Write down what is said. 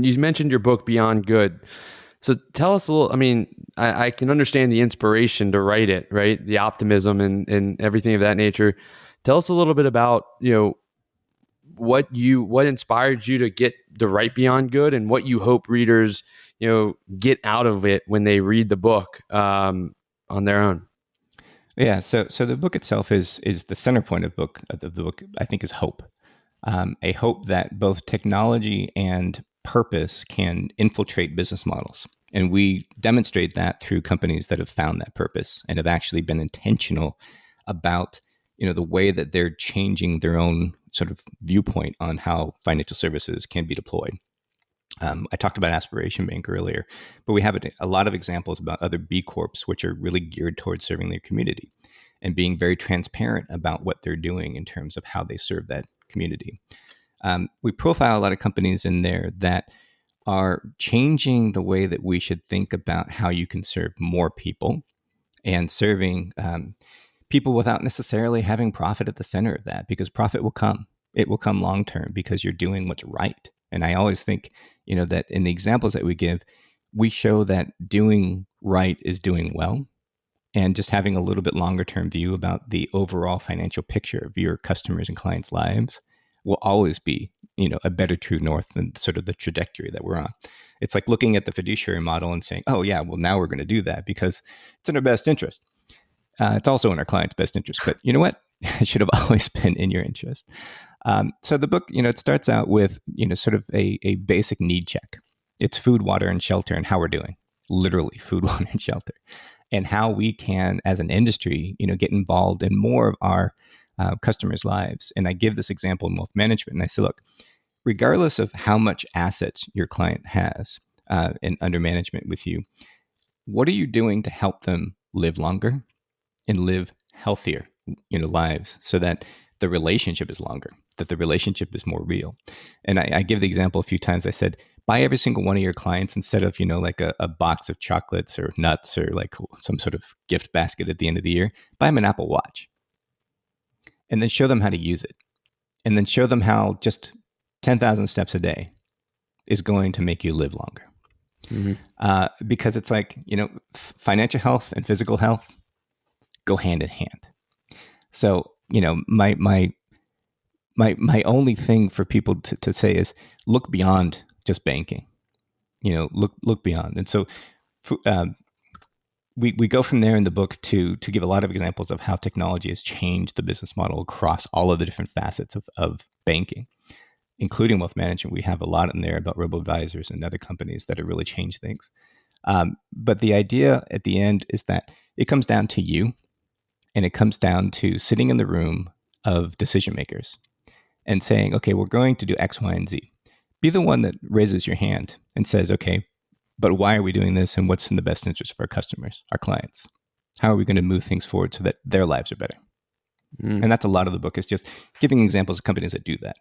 and you mentioned your book Beyond Good. So tell us a little. I mean, I can understand the inspiration to write it, right? The optimism and everything of that nature. Tell us a little bit about what inspired you to get the write Beyond Good, and what you hope readers get out of it when they read the book on their own. Yeah. So the book itself is the center point of the book. I think is hope. A hope that both technology and purpose can infiltrate business models. And we demonstrate that through companies that have found that purpose and have actually been intentional about the way that they're changing their own sort of viewpoint on how financial services can be deployed. I talked about Aspiration Bank earlier, but we have a lot of examples about other B Corps, which are really geared towards serving their community and being very transparent about what they're doing in terms of how they serve that community. We profile a lot of companies in there that are changing the way that we should think about how you can serve more people and serving people without necessarily having profit at the center of that, because profit will come. It will come long term because you're doing what's right. And I always think, that in the examples that we give, we show that doing right is doing well, and just having a little bit longer term view about the overall financial picture of your customers' and clients' lives will always be, a better true north than sort of the trajectory that we're on. It's like looking at the fiduciary model and saying, oh yeah, well now we're going to do that because it's in our best interest. It's also in our client's best interest, but you know what? It should have always been in your interest. So the book, it starts out with, sort of a basic need check. It's food, water, and shelter, and how we're doing. Literally food, water, and shelter. And how we can, as an industry, get involved in more of our customers' lives. And I give this example in wealth management. And I say, look, regardless of how much assets your client has under management with you, what are you doing to help them live longer and live healthier, lives, so that the relationship is longer, that the relationship is more real? And I give the example a few times. I said, buy every single one of your clients, instead of, like a box of chocolates or nuts or like some sort of gift basket at the end of the year, buy them an Apple Watch. And then show them how to use it. And then show them how just 10,000 steps a day is going to make you live longer. Mm-hmm. Because it's like, financial health and physical health go hand in hand. So, my only thing for people to say is look beyond just banking, look beyond. And so we go from there in the book to give a lot of examples of how technology has changed the business model across all of the different facets of banking, including wealth management. We have a lot in there about robo-advisors and other companies that have really changed things. But the idea at the end is that it comes down to you, and it comes down to sitting in the room of decision makers and saying, okay, we're going to do X, Y, and Z. Be the one that raises your hand and says, okay, but why are we doing this, and what's in the best interest of our customers, our clients? How are we going to move things forward so that their lives are better? And that's a lot of the book, is just giving examples of companies that do that.